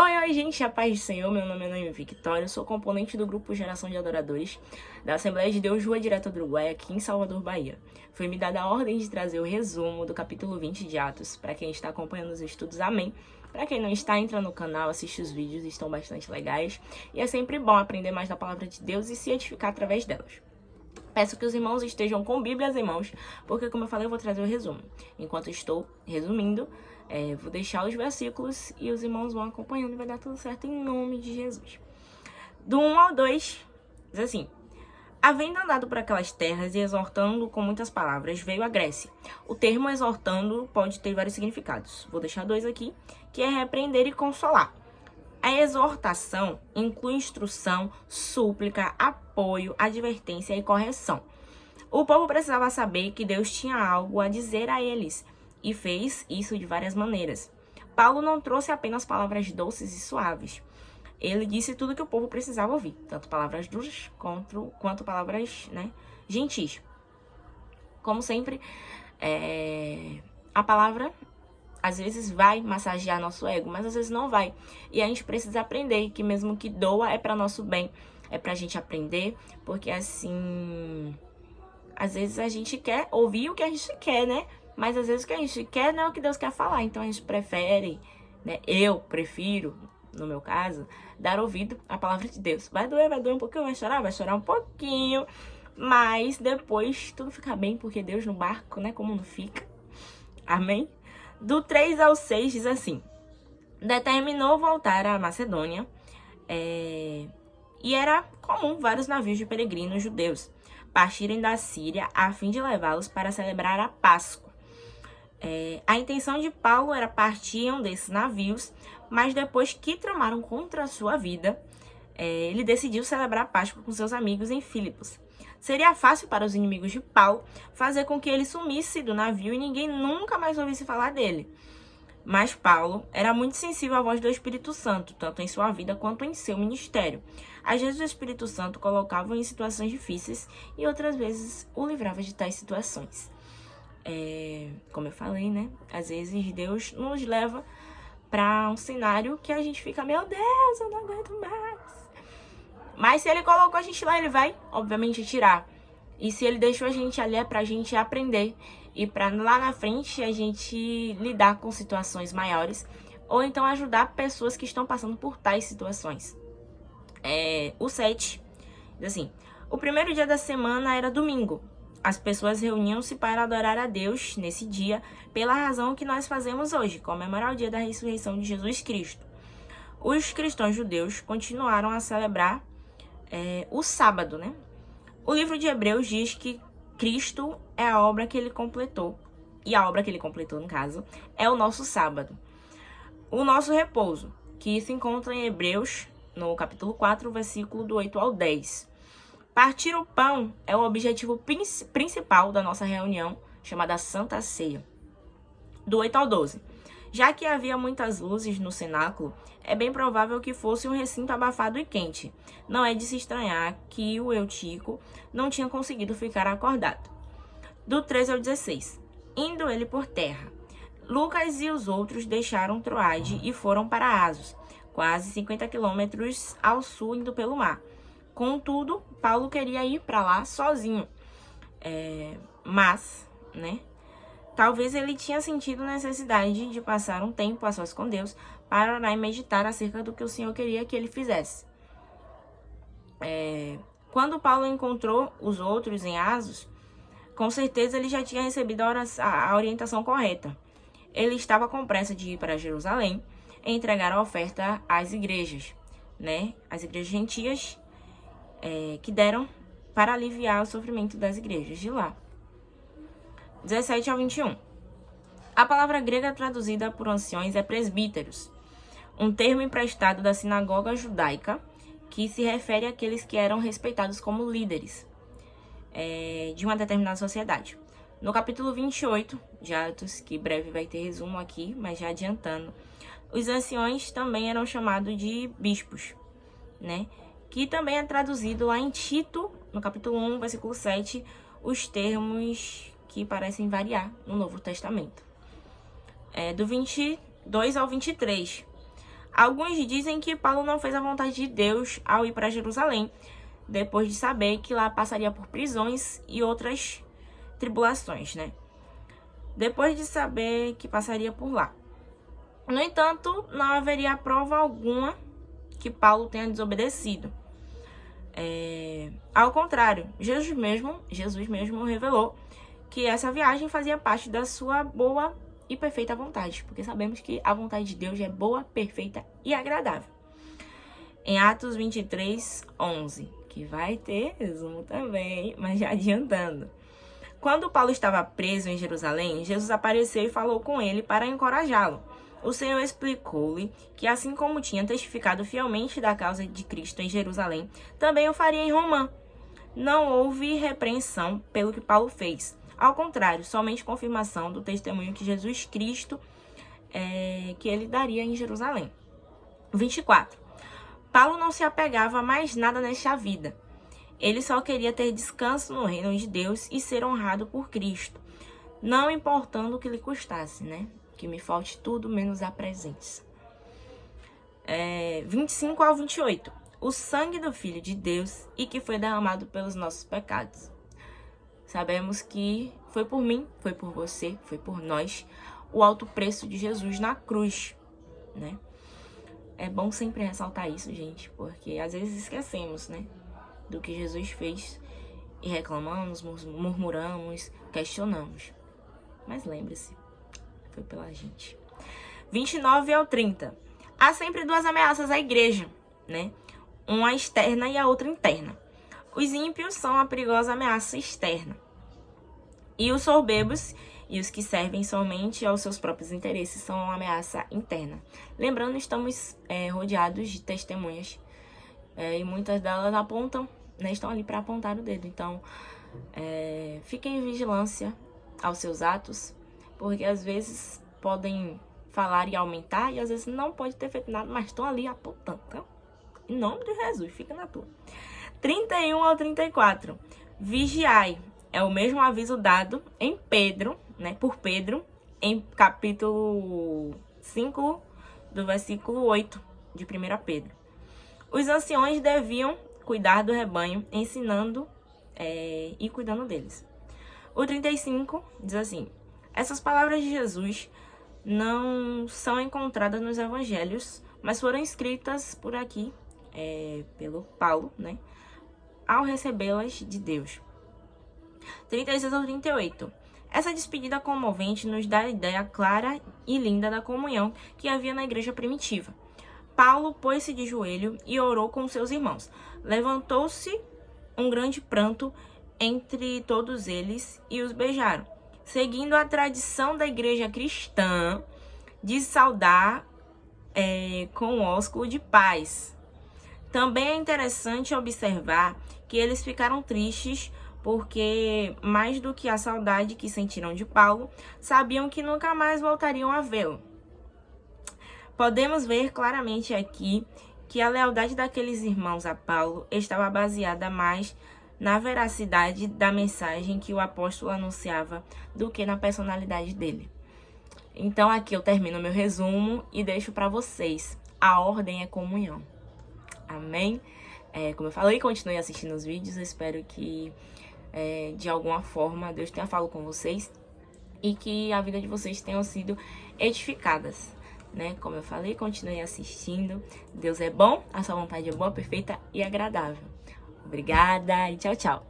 Oi, gente, a paz do Senhor, meu nome é Noemi Victória, eu sou componente do grupo Geração de Adoradores da Assembleia de Deus Rua Direta do Uruguai, aqui em Salvador, Bahia. Foi me dada a ordem de trazer o resumo do capítulo 20 de Atos, para quem está acompanhando os estudos, amém. Para quem não está, entra no canal, assiste os vídeos, estão bastante legais, e é sempre bom aprender mais da palavra de Deus e se edificar através delas. Peço que os irmãos estejam com Bíblias em mãos, porque, como eu falei, eu vou trazer o resumo. Enquanto estou resumindo, vou deixar os versículos e os irmãos vão acompanhando e vai dar tudo certo em nome de Jesus. Do 1 ao 2, diz assim: havendo andado por aquelas terras e exortando com muitas palavras, veio a Grécia. O termo exortando pode ter vários significados. Vou deixar dois aqui, que é repreender e consolar. A exortação inclui instrução, súplica, apoio, advertência e correção. O povo precisava saber que Deus tinha algo a dizer a eles, e fez isso de várias maneiras. Paulo não trouxe apenas palavras doces e suaves. Ele disse tudo que o povo precisava ouvir, tanto palavras duras quanto palavras, gentis. Como sempre, a palavra às vezes vai massagear nosso ego, mas às vezes não vai. E a gente precisa aprender que mesmo que doa é para nosso bem, é pra gente aprender, porque assim, às vezes a gente quer ouvir o que a gente quer, né? Mas às vezes o que a gente quer não é o que Deus quer falar, então a gente prefere, eu prefiro, no meu caso, dar ouvido à palavra de Deus. Vai doer um pouquinho, vai chorar um pouquinho, mas depois tudo fica bem, porque Deus no barco, como não fica? Amém? Do 3 ao 6 diz assim: determinou voltar à Macedônia, e era comum vários navios de peregrinos judeus partirem da Síria a fim de levá-los para celebrar a Páscoa. A intenção de Paulo era partir um desses navios, mas depois que tramaram contra a sua vida, ele decidiu celebrar a Páscoa com seus amigos em Filipos. Seria fácil para os inimigos de Paulo fazer com que ele sumisse do navio e ninguém nunca mais ouvisse falar dele. Mas Paulo era muito sensível à voz do Espírito Santo, tanto em sua vida quanto em seu ministério. Às vezes o Espírito Santo colocava-o em situações difíceis e outras vezes o livrava de tais situações. Como eu falei, às vezes Deus nos leva para um cenário que a gente fica, meu Deus, eu não aguento mais. Mas se ele colocou a gente lá, ele vai, obviamente, tirar. E se ele deixou a gente ali, é pra gente aprender. E pra lá na frente a gente lidar com situações maiores. Ou então ajudar pessoas que estão passando por tais situações. O 7 diz assim: o primeiro dia da semana era domingo. As pessoas reuniam-se para adorar a Deus nesse dia, pela razão que nós fazemos hoje, comemorar o dia da ressurreição de Jesus Cristo. Os cristãos judeus continuaram a celebrar o sábado, O livro de Hebreus diz que Cristo é a obra que ele completou. E a obra que ele completou, no caso, é o nosso sábado. O nosso repouso, que se encontra em Hebreus, no capítulo 4, versículo do 8 ao 10. Partir o pão é o objetivo principal da nossa reunião, chamada Santa Ceia. Do 8 ao 12. Já que havia muitas luzes no cenáculo, é bem provável que fosse um recinto abafado e quente. Não é de se estranhar que o Eutico não tinha conseguido ficar acordado. Do 13 ao 16. Indo ele por terra. Lucas e os outros deixaram Troade e foram para Assos, quase 50 quilômetros ao sul, indo pelo mar. Contudo, Paulo queria ir para lá sozinho. Mas, talvez ele tinha sentido necessidade de passar um tempo a sós com Deus para orar e meditar acerca do que o Senhor queria que ele fizesse. Quando Paulo encontrou os outros em Assos, com certeza ele já tinha recebido a orientação correta. Ele estava com pressa de ir para Jerusalém e entregar a oferta às igrejas, As igrejas gentias que deram para aliviar o sofrimento das igrejas de lá. 17 ao 21. A palavra grega traduzida por anciões é presbíteros, um termo emprestado da sinagoga judaica que se refere àqueles que eram respeitados como líderes de uma determinada sociedade. No capítulo 28 de Atos, que breve vai ter resumo aqui, mas já adiantando, os anciões também eram chamados de bispos, que também é traduzido lá em Tito, no capítulo 1, versículo 7, os termos que parecem variar no Novo Testamento. Do 22 ao 23. Alguns dizem que Paulo não fez a vontade de Deus ao ir para Jerusalém, depois de saber que lá passaria por prisões e outras tribulações, né? Depois de saber que passaria por lá. No entanto, não haveria prova alguma que Paulo tenha desobedecido. Ao contrário, Jesus mesmo revelou que essa viagem fazia parte da sua boa e perfeita vontade, porque sabemos que a vontade de Deus é boa, perfeita e agradável. Em Atos 23, 11, que vai ter resumo também, mas já adiantando. Quando Paulo estava preso em Jerusalém, Jesus apareceu e falou com ele para encorajá-lo. O Senhor explicou-lhe que, assim como tinha testificado fielmente da causa de Cristo em Jerusalém, também o faria em Roma. Não houve repreensão pelo que Paulo fez. Ao contrário, somente confirmação do testemunho que Jesus Cristo que ele daria em Jerusalém. 24. Paulo não se apegava a mais nada nesta vida. Ele só queria ter descanso no reino de Deus e ser honrado por Cristo, não importando o que lhe custasse, né? Que me falte tudo menos a presença. 25 ao 28. O sangue do Filho de Deus e que foi derramado pelos nossos pecados. Sabemos que foi por mim, foi por você, foi por nós, o alto preço de Jesus na cruz, né? É bom sempre ressaltar isso, gente, porque às vezes esquecemos, né, do que Jesus fez e reclamamos, murmuramos, questionamos. Mas lembre-se, foi pela gente. 29 ao 30. Há sempre duas ameaças à igreja, né? Uma externa e a outra interna. Os ímpios são a perigosa ameaça externa. E os soberbos e os que servem somente aos seus próprios interesses são uma ameaça interna. Lembrando, estamos rodeados de testemunhas e muitas delas apontam, né, estão ali para apontar o dedo. Então, fiquem em vigilância aos seus atos, porque às vezes podem falar e aumentar e às vezes não pode ter feito nada, mas estão ali apontando. Então, em nome de Jesus, fica na tua. 31 ao 34. Vigiai. É o mesmo aviso dado em Pedro, né, por Pedro, em capítulo 5, do versículo 8 de 1 Pedro. Os anciões deviam cuidar do rebanho, ensinando e cuidando deles. O 35 diz assim: essas palavras de Jesus não são encontradas nos evangelhos, mas foram escritas por aqui, pelo Paulo, né, ao recebê-las de Deus. 36 ao 38. Essa despedida comovente nos dá a ideia clara e linda da comunhão que havia na igreja primitiva. Paulo pôs-se de joelho e orou com seus irmãos. Levantou-se um grande pranto entre todos eles e os beijaram, seguindo a tradição da igreja cristã de saudar com o ósculo de paz. Também é interessante observar que eles ficaram tristes porque, mais do que a saudade que sentiram de Paulo, sabiam que nunca mais voltariam a vê-lo. Podemos ver claramente aqui que a lealdade daqueles irmãos a Paulo estava baseada mais na veracidade da mensagem que o apóstolo anunciava do que na personalidade dele. Então aqui eu termino meu resumo e deixo para vocês. A ordem é comunhão. Amém? Como eu falei, continue assistindo os vídeos. Eu espero que de alguma forma Deus tenha falado com vocês e que a vida de vocês tenham sido edificadas, né? Como eu falei, continue assistindo. Deus é bom, a sua vontade é boa, perfeita e agradável. Obrigada e tchau, tchau.